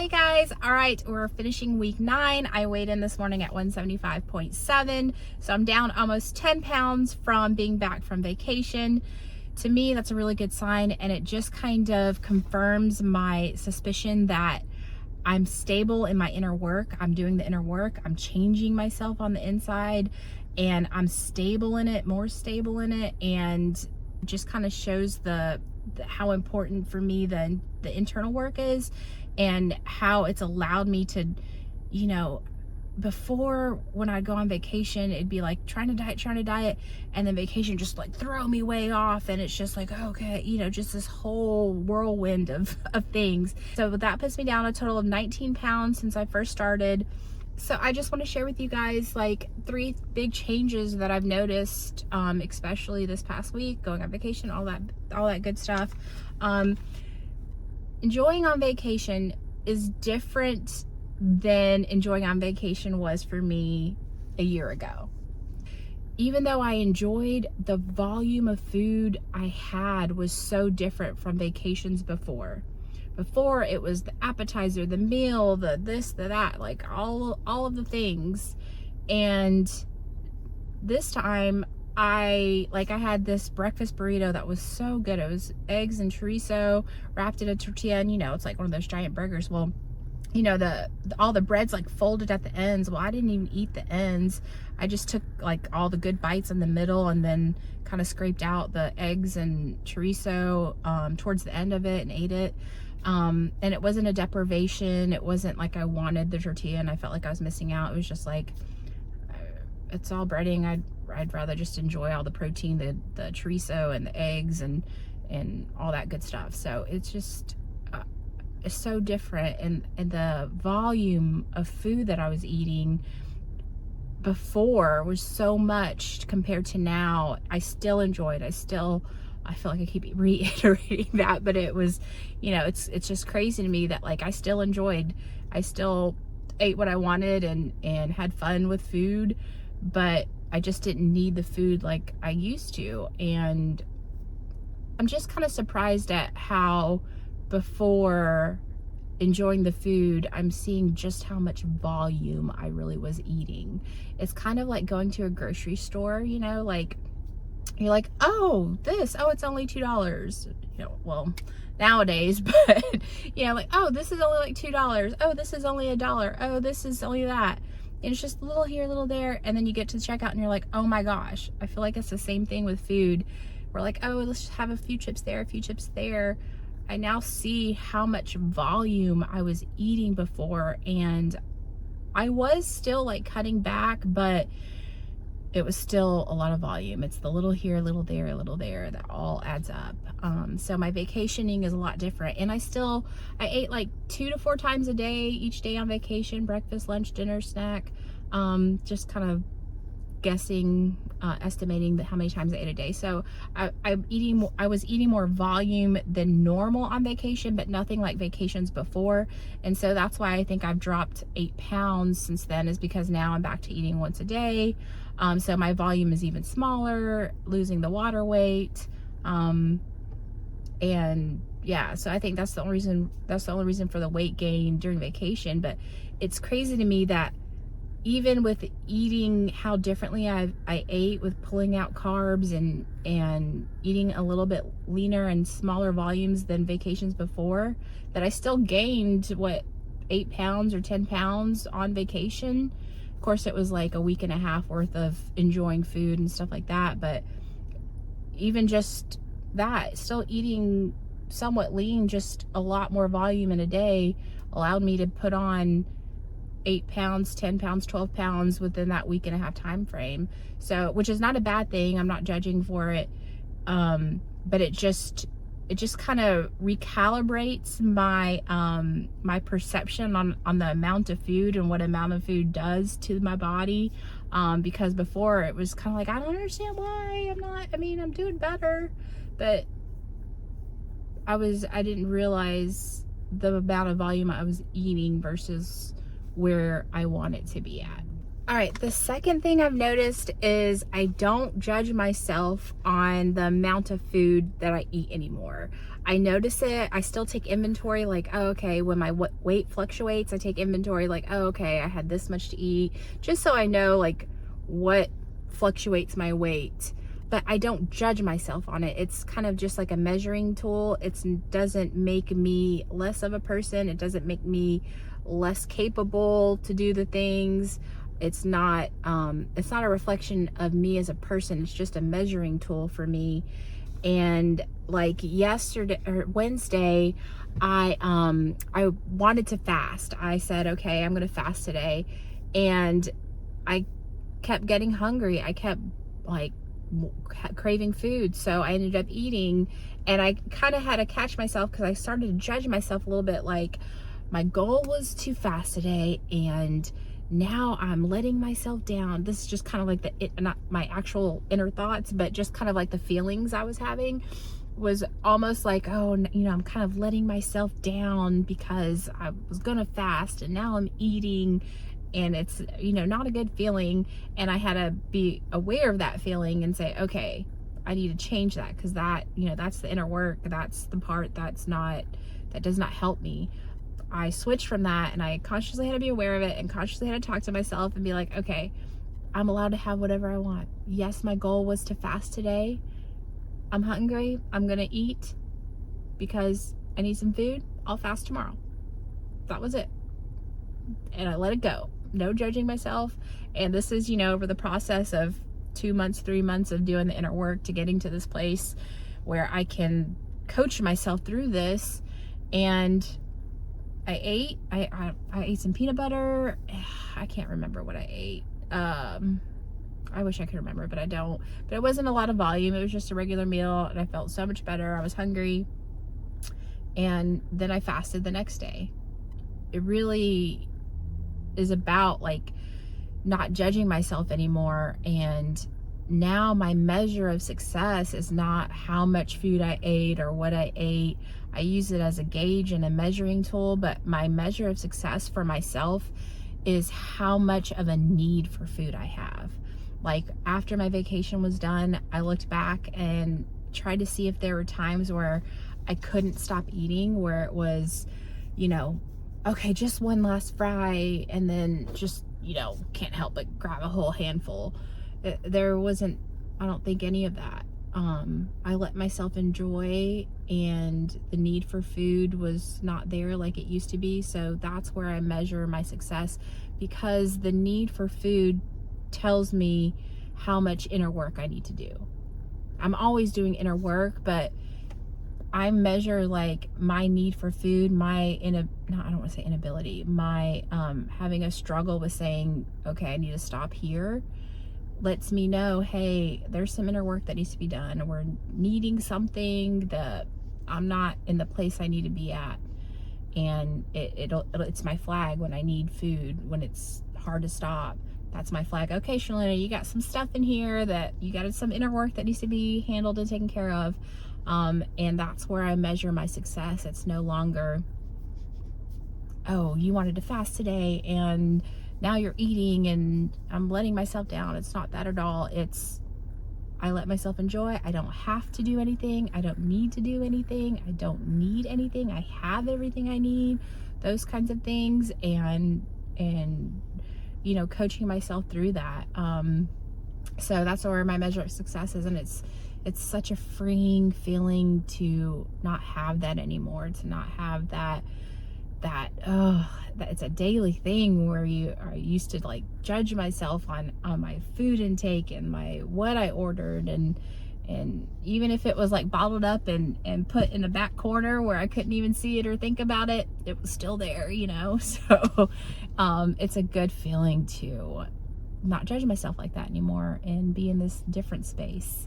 Hi guys. All right, we're finishing week 9. I weighed in this morning at 175.7, so I'm down almost 10 pounds from being back from vacation. To me, that's a really good sign, and it just kind of confirms my suspicion that I'm stable in my inner work. I'm doing the inner work. I'm changing myself on the inside, and I'm stable in it, more stable in it, and it just kind of shows the how important for me the internal work is, and how it's allowed me to, before when I'd go on vacation, it'd be like trying to diet, and then vacation just like throw me way off, and it's just like, okay, just this whole whirlwind of things. So that puts me down a total of 19 pounds since I first started. So I just want to share with you guys like 3 big changes that I've noticed, especially this past week, going on vacation, all that good stuff. Enjoying on vacation is different than enjoying on vacation was for me a year ago. Even though I enjoyed, the volume of food I had was so different from vacations before. Before, it was the appetizer, the meal, the this, the that, like all of the things. And this time I had this breakfast burrito that was so good. It was eggs and chorizo wrapped in a tortilla, and it's like one of those giant burgers. Well, all the bread's like folded at the ends. Well, I didn't even eat the ends. I just took like all the good bites in the middle, and then kind of scraped out the eggs and chorizo towards the end of it and ate it. And it wasn't a deprivation. It wasn't like I wanted the tortilla and I felt like I was missing out. It was just like, it's all breading. I'd rather just enjoy all the protein, the chorizo and the eggs and all that good stuff. So it's just it's so different, and the volume of food that I was eating before was so much compared to now. I still enjoyed. I feel like I keep reiterating that, but it was, it's just crazy to me that like I still enjoyed. I still ate what I wanted and had fun with food, but I just didn't need the food like I used to. And I'm just kind of surprised at how before enjoying the food, I'm seeing just how much volume I really was eating. It's kind of like going to a grocery store, like you're like, oh, it's only $2. Well, nowadays, but like, oh, this is only like $2. Oh, this is only $1. Oh, this is only that. And it's just a little here, a little there, and then you get to the checkout and you're like, oh my gosh. I feel like it's the same thing with food. We're like, oh, let's just have a few chips there, a few chips there. I now see how much volume I was eating before, and I was still like cutting back, but it was still a lot of volume. It's the little here, little there, little there that all adds up. So my vacationing is a lot different, and I ate like 2 to 4 times a day, each day on vacation: breakfast, lunch, dinner, snack. Just kind of guessing, estimating how many times I ate a day. So I was eating more volume than normal on vacation, but nothing like vacations before. And so that's why I think I've dropped 8 pounds since then, is because now I'm back to eating once a day. So my volume is even smaller, losing the water weight. And yeah, so I think that's the only reason for the weight gain during vacation. But it's crazy to me that even with eating how differently I ate, with pulling out carbs and eating a little bit leaner and smaller volumes than vacations before, that I still gained 8 pounds or 10 pounds on vacation. Of course, it was like a week and a half worth of enjoying food and stuff like that, but even just that, still eating somewhat lean, just a lot more volume in a day allowed me to put on 8 pounds, 10 pounds, 12 pounds within that week and a half time frame. So, which is not a bad thing. I'm not judging for it. But it just kind of recalibrates my my perception on the amount of food and what amount of food does to my body. Because before it was kind of like, I don't understand why I'm doing better, but I didn't realize the amount of volume I was eating versus where I want it to be at. All right, the second thing I've noticed is I don't judge myself on the amount of food that I eat anymore. I notice it. I still take inventory, like, oh, okay, when my weight fluctuates, I take inventory, like, oh, okay, I had this much to eat, just so I know, like, what fluctuates my weight. But I don't judge myself on it. It's kind of just like a measuring tool. It doesn't make me less of a person. It doesn't make me less capable to do the things. It's not a reflection of me as a person. It's just a measuring tool for me. And like yesterday or Wednesday, I wanted to fast. I said, okay, I'm gonna fast today. And I kept getting hungry. I kept like craving food. So I ended up eating, and I kind of had to catch myself because I started to judge myself a little bit, like my goal was to fast today and now I'm letting myself down. This is just kind of like not my actual inner thoughts, but just kind of like the feelings I was having was almost like, oh, you know, I'm kind of letting myself down because I was gonna fast and now I'm eating, and it's, you know, not a good feeling. And I had to be aware of that feeling and say, okay, I need to change that, because that, you know, that's the inner work. That's the part that does not help me. I switched from that, and I consciously had to be aware of it and consciously had to talk to myself and be like, okay, I'm allowed to have whatever I want. Yes, my goal was to fast today. I'm hungry. I'm gonna eat because I need some food. I'll fast tomorrow. That was it. And I let it go. No judging myself. And this is, you know, over the process of 2 months, 3 months of doing the inner work to getting to this place where I can coach myself through this. And I ate. I ate some peanut butter. I can't remember what I ate. I wish I could remember, but I don't. But it wasn't a lot of volume. It was just a regular meal, and I felt so much better. I was hungry. And then I fasted the next day. It really is about like not judging myself anymore. And now my measure of success is not how much food I ate or what I ate. I use it as a gauge and a measuring tool, but my measure of success for myself is how much of a need for food I have. Like after my vacation was done, I looked back and tried to see if there were times where I couldn't stop eating, where it was, you know, okay, just one last fry, and then just, you know, can't help but grab a whole handful. There wasn't, I don't think, any of that. I let myself enjoy, and the need for food was not there like it used to be. So that's where I measure my success, because the need for food tells me how much inner work I need to do. I'm always doing inner work, but I measure like my need for food, I don't want to say inability, my having a struggle with saying, okay, I need to stop here, lets me know, hey, there's some inner work that needs to be done. We're needing something that I'm not in the place I need to be at. And it's my flag when I need food, when it's hard to stop. That's my flag. Okay, Shalina, you got some stuff in here that you got some inner work that needs to be handled and taken care of. And that's where I measure my success. It's no longer, oh, you wanted to fast today and now you're eating and I'm letting myself down. It's not that at all. It's, I let myself enjoy. I don't have to do anything. I don't need to do anything. I don't need anything. I have everything I need, those kinds of things. And you know, coaching myself through that. So that's where my measure of success is. And it's such a freeing feeling to not have that anymore, to not have that it's a daily thing where you are used to like judge myself on my food intake and what I ordered, and even if it was like bottled up and put in the back corner where I couldn't even see it or think about it, it was still there, you know. So it's a good feeling to not judge myself like that anymore and be in this different space.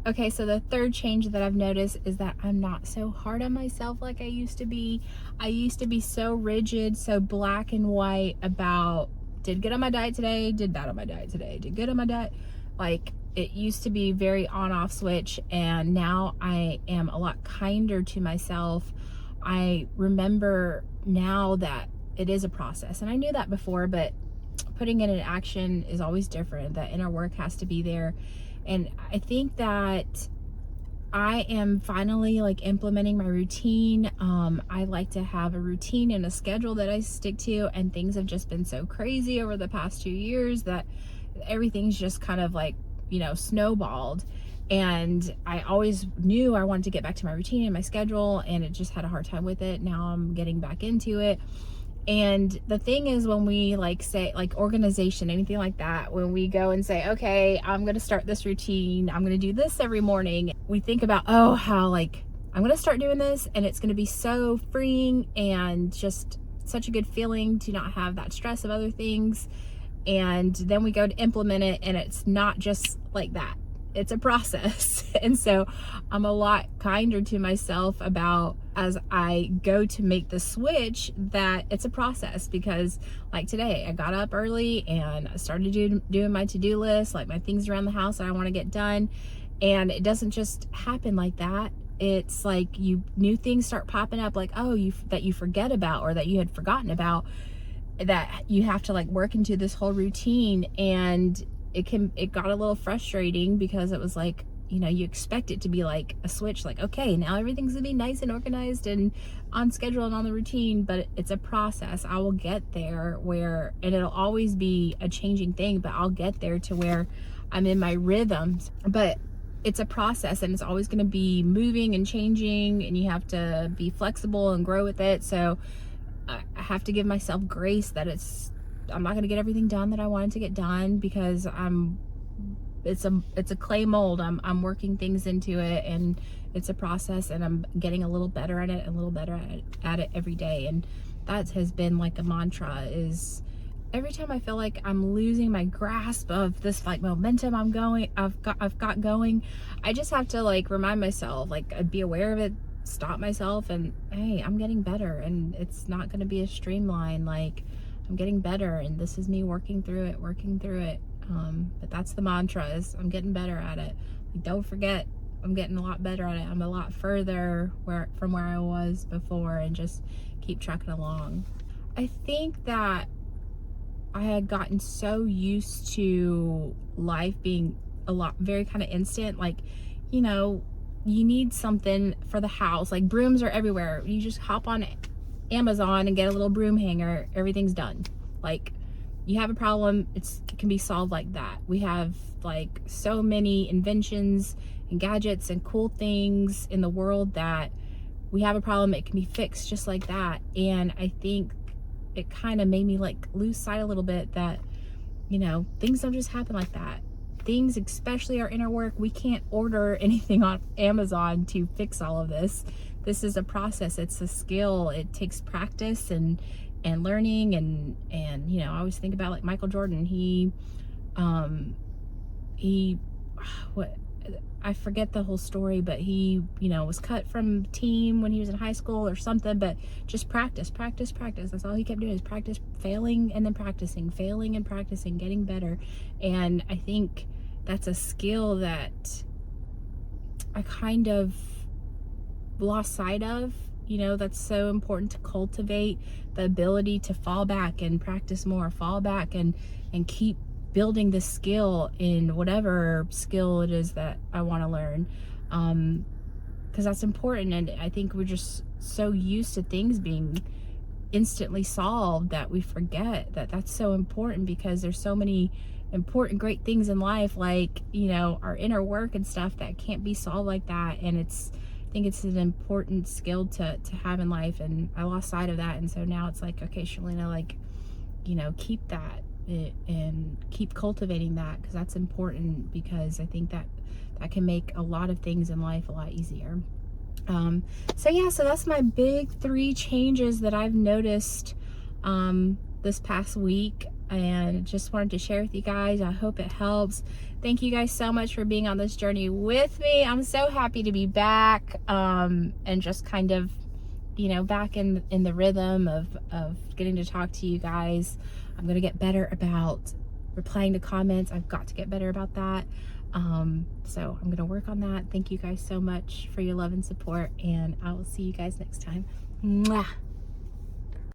Okay, so the third change that I've noticed is that I'm not so hard on myself like I used to be. I used to be so rigid, so black and white about did good on my diet today, did bad on my diet today, did good on my diet. Like it used to be very on-off switch, and now I am a lot kinder to myself. I remember now that it is a process, and I knew that before, but putting it in action is always different. That inner work has to be there. And I think that I am finally like implementing my routine. I like to have a routine and a schedule that I stick to, and things have just been so crazy over the past 2 years that everything's just kind of like, snowballed. And I always knew I wanted to get back to my routine and my schedule, and it just had a hard time with it. Now I'm getting back into it. And the thing is, when we say organization, anything like that, when we go and say, okay, I'm going to start this routine, I'm going to do this every morning, we think about, oh, how I'm going to start doing this, and it's going to be so freeing and just such a good feeling to not have that stress of other things. And then we go to implement it, and it's not just like that. It's a process. And so I'm a lot kinder to myself about, as I go to make the switch, that it's a process. Because like today, I got up early and I started doing my to-do list, like my things around the house that I want to get done. And it doesn't just happen like that. It's like new things start popping up, like, that you forget about, or that you had forgotten about, that you have to work into this whole routine. And it got a little frustrating, because it was like, you expect it to be like a switch, like, okay, now everything's gonna be nice and organized and on schedule and on the routine. But it's a process. I will get there and it'll always be a changing thing, but I'll get there to where I'm in my rhythms. But it's a process, and it's always going to be moving and changing, and you have to be flexible and grow with it. So I have to give myself grace that I'm not going to get everything done that I wanted to get done, because it's a clay mold. I'm working things into it, and it's a process, and I'm getting a little better at it, a little better at it every day. And that has been like a mantra, is every time I feel like I'm losing my grasp of this momentum I've got going, I just have to remind myself, be aware of it, stop myself, and hey, I'm getting better, and it's not going to be a streamline. I'm getting better, and this is me working through it. But that's the mantra, is I'm getting better at it. Don't forget, I'm getting a lot better at it. I'm a lot further from where I was before, and just keep trucking along. I think that I had gotten so used to life being very kind of instant. You need something for the house, brooms are everywhere. You just hop on Amazon and get a little broom hanger, everything's done. You have a problem, it can be solved like that. We have so many inventions and gadgets and cool things in the world that we have a problem, it can be fixed just like that. And I think it kind of made me lose sight a little bit that, things don't just happen like that. Things, especially our inner work, we can't order anything on Amazon to fix all of this. This is a process. It's a skill. It takes practice and learning, and I always think about Michael Jordan. I forget the whole story, but he was cut from team when he was in high school or something, but just practice. That's all he kept doing, is practice, failing and then practicing, failing and practicing, getting better. And I think that's a skill that I kind of lost sight of. That's so important to cultivate, the ability to fall back and practice more, fall back and keep building the skill in whatever skill it is that I want to learn, because that's important. And I think we're just so used to things being instantly solved that we forget that that's so important, because there's so many important, great things in life, our inner work and stuff, that can't be solved like that. And I think it's an important skill to have in life, and I lost sight of that. And so now it's okay, Shalina, keep that and keep cultivating that, because that's important, because I think that can make a lot of things in life a lot easier. So that's my big 3 changes that I've noticed this past week, and just wanted to share with you guys. I hope it helps. Thank you guys so much for being on this journey with me. I'm so happy to be back, and just kind of back in the rhythm of getting to talk to you guys. I'm gonna get better about replying to comments. I've got to get better about that. So I'm gonna work on that. Thank you guys so much for your love and support, and I will see you guys next time. Mwah.